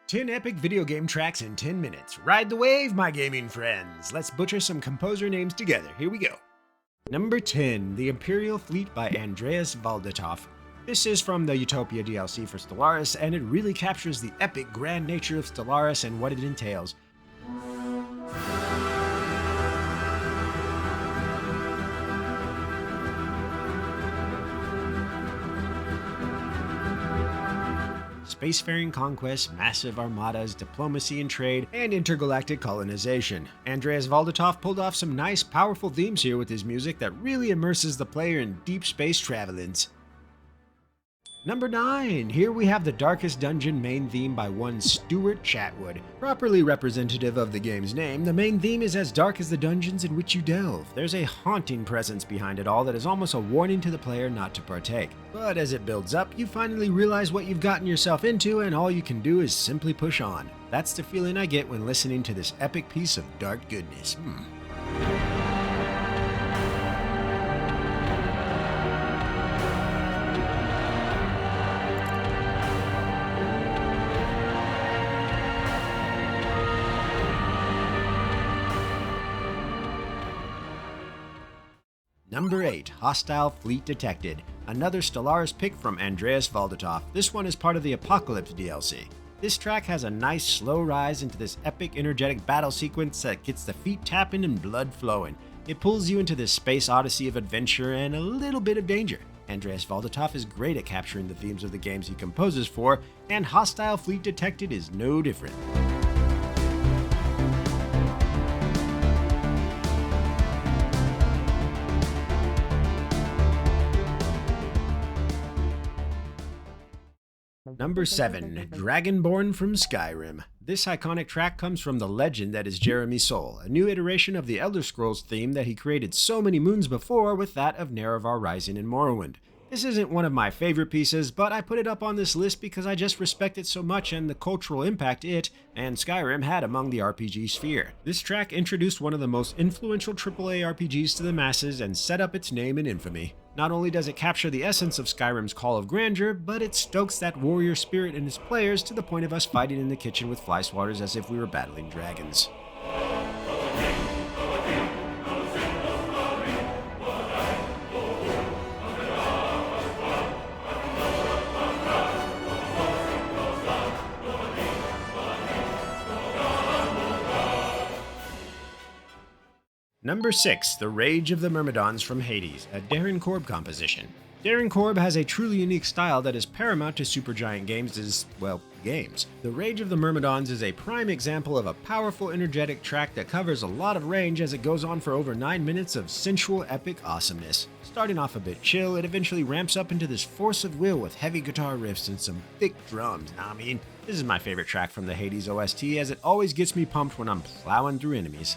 10 epic video game tracks in 10 minutes. Ride the wave, my gaming friends. Let's butcher some composer names together. Here we go. Number 10, The Imperial Fleet by Andreas Waldetoft. This is from the Utopia DLC for Stellaris, and it really captures the epic grand nature of Stellaris and what it entails. Spacefaring conquests, massive armadas, diplomacy and trade, and intergalactic colonization. Andreas Waldetoft pulled off some nice, powerful themes here with his music that really immerses the player in deep space travelings. Number 9, here we have the Darkest Dungeon main theme by one Stuart Chatwood. Properly representative of the game's name, the main theme is as dark as the dungeons in which you delve. There's a haunting presence behind it all that is almost a warning to the player not to partake. But as it builds up, you finally realize what you've gotten yourself into and all you can do is simply push on. That's the feeling I get when listening to this epic piece of dark goodness. Number 8, Hostile Fleet Detected, another Stellaris pick from Andreas Waldetoft. This one is part of the Apocalypse DLC. This track has a nice slow rise into this epic energetic battle sequence that gets the feet tapping and blood flowing. It pulls you into this space odyssey of adventure and a little bit of danger. Andreas Waldetoft is great at capturing the themes of the games he composes for, and Hostile Fleet Detected is no different. Number 7, Dragonborn from Skyrim. This iconic track comes from the legend that is Jeremy's Soule, a new iteration of the Elder Scrolls theme that he created so many moons before with that of Nerevar Rising in Morrowind. This isn't one of my favorite pieces, but I put it up on this list because I just respect it so much and the cultural impact it and Skyrim had among the RPG sphere. This track introduced one of the most influential AAA RPGs to the masses and set up its name and infamy. Not only does it capture the essence of Skyrim's Call of Grandeur, but it stokes that warrior spirit in its players to the point of us fighting in the kitchen with fly swatters as if we were battling dragons. Number 6, The Rage of the Myrmidons from Hades, a Darren Korb composition. Darren Korb has a truly unique style that is paramount to Supergiant Games' games. The Rage of the Myrmidons is a prime example of a powerful, energetic track that covers a lot of range as it goes on for over 9 minutes of sensual, epic awesomeness. Starting off a bit chill, it eventually ramps up into this force of will with heavy guitar riffs and some thick drums. This is my favorite track from the Hades OST as it always gets me pumped when I'm plowing through enemies.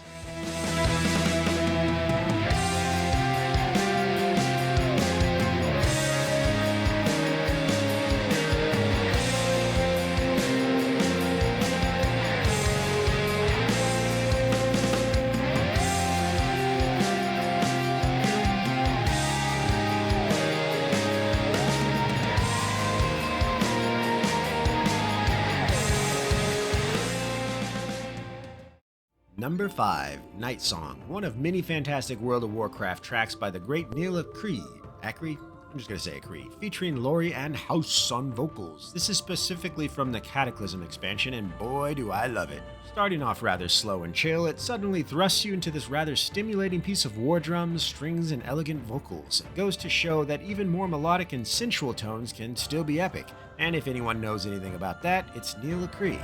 Number 5, Nightsong, one of many fantastic World of Warcraft tracks by the great Neal Acree, I'm just going to say Acree, featuring Laurie and Haus on vocals. This is specifically from the Cataclysm expansion, and boy do I love it. Starting off rather slow and chill, it suddenly thrusts you into this rather stimulating piece of war drums, strings, and elegant vocals. It goes to show that even more melodic and sensual tones can still be epic, and if anyone knows anything about that, it's Neal Acree.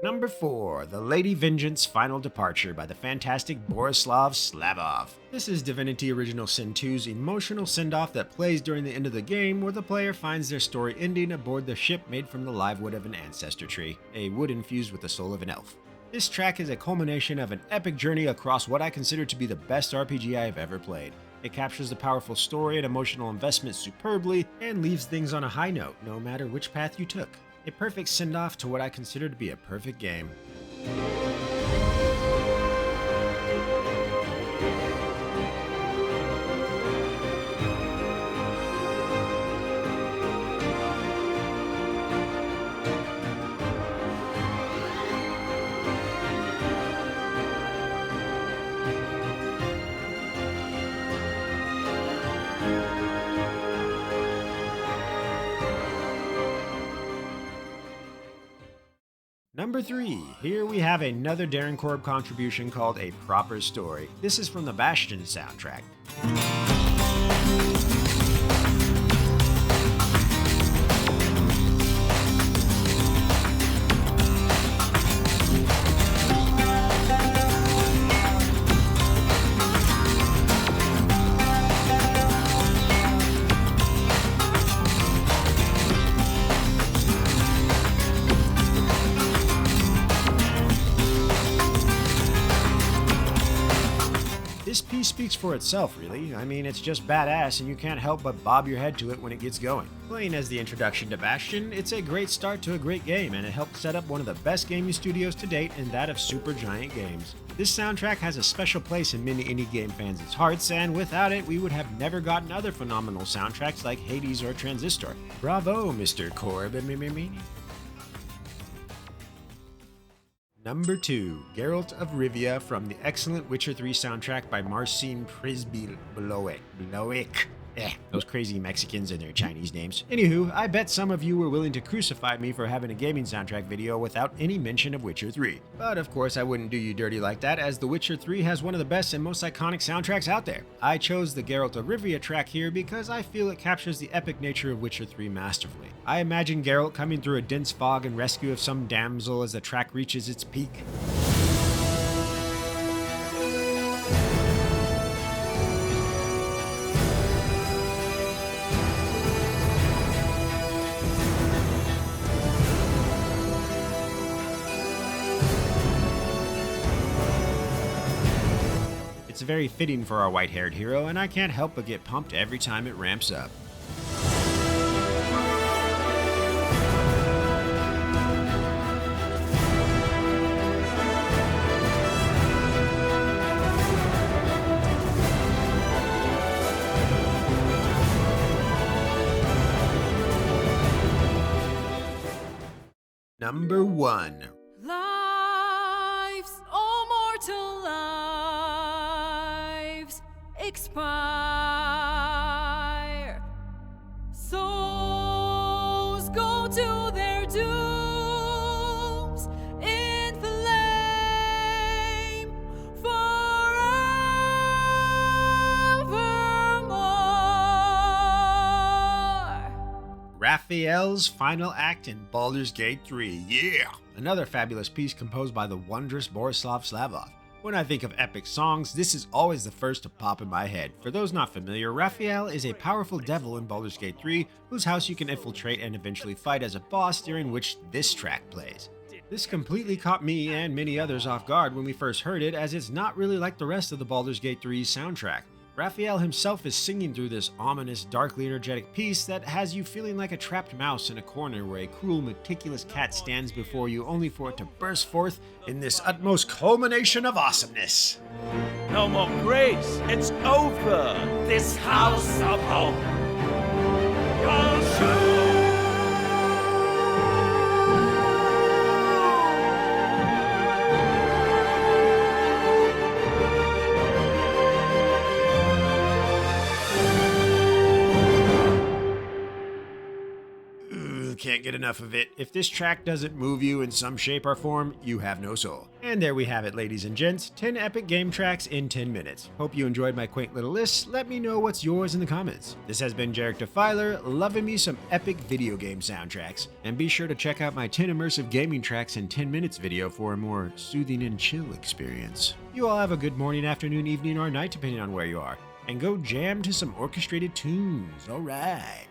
Number 4, The Lady Vengeance Final Departure by the fantastic Borislav Slavov. This is Divinity Original Sin 2's emotional send-off that plays during the end of the game, where the player finds their story ending aboard the ship made from the live wood of an ancestor tree, a wood infused with the soul of an elf. This track is a culmination of an epic journey across what I consider to be the best RPG I have ever played. It captures the powerful story and emotional investment superbly, and leaves things on a high note, no matter which path you took. A perfect send-off to what I consider to be a perfect game. Number 3, here we have another Darren Korb contribution called A Proper Story. This is from the Bastion soundtrack. This piece speaks for itself, really. I mean, it's just badass and you can't help but bob your head to it when it gets going. Playing as the introduction to Bastion, it's a great start to a great game, and it helped set up one of the best gaming studios to date in that of Supergiant Games. This soundtrack has a special place in many indie game fans' hearts, and without it, we would have never gotten other phenomenal soundtracks like Hades or Transistor. Bravo, Mr. Korb. Number 2, Geralt of Rivia from the excellent Witcher 3 soundtrack by Marcin Przybyłowicz. Those crazy Mexicans and their Chinese names. Anywho, I bet some of you were willing to crucify me for having a gaming soundtrack video without any mention of Witcher 3. But of course I wouldn't do you dirty like that, as The Witcher 3 has one of the best and most iconic soundtracks out there. I chose the Geralt of Rivia track here because I feel it captures the epic nature of Witcher 3 masterfully. I imagine Geralt coming through a dense fog in rescue of some damsel as the track reaches its peak. It's very fitting for our white-haired hero, and I can't help but get pumped every time it ramps up. Number 1. Lives, oh mortal lives, expire. Souls go to their dooms in flame forevermore. Raphael's final act in Baldur's Gate 3, yeah! Another fabulous piece composed by the wondrous Borislav Slavov. When I think of epic songs, this is always the first to pop in my head. For those not familiar, Raphael is a powerful devil in Baldur's Gate 3, whose house you can infiltrate and eventually fight as a boss, during which this track plays. This completely caught me and many others off guard when we first heard it, as it's not really like the rest of the Baldur's Gate 3's soundtrack. Raphael himself is singing through this ominous, darkly energetic piece that has you feeling like a trapped mouse in a corner where a cruel, meticulous cat stands before you, only for it to burst forth in this utmost culmination of awesomeness. No more grace. It's over. This house of hope. can't get enough of it. If this track doesn't move you in some shape or form, you have no soul. And there we have it, ladies and gents, 10 epic game tracks in 10 minutes. Hope you enjoyed my quaint little list. Let me know what's yours in the comments. This has been Jarek Defiler, loving me some epic video game soundtracks. And be sure to check out my 10 immersive gaming tracks in 10 minutes video for a more soothing and chill experience. You all have a good morning, afternoon, evening, or night, depending on where you are. And go jam to some orchestrated tunes. Alright.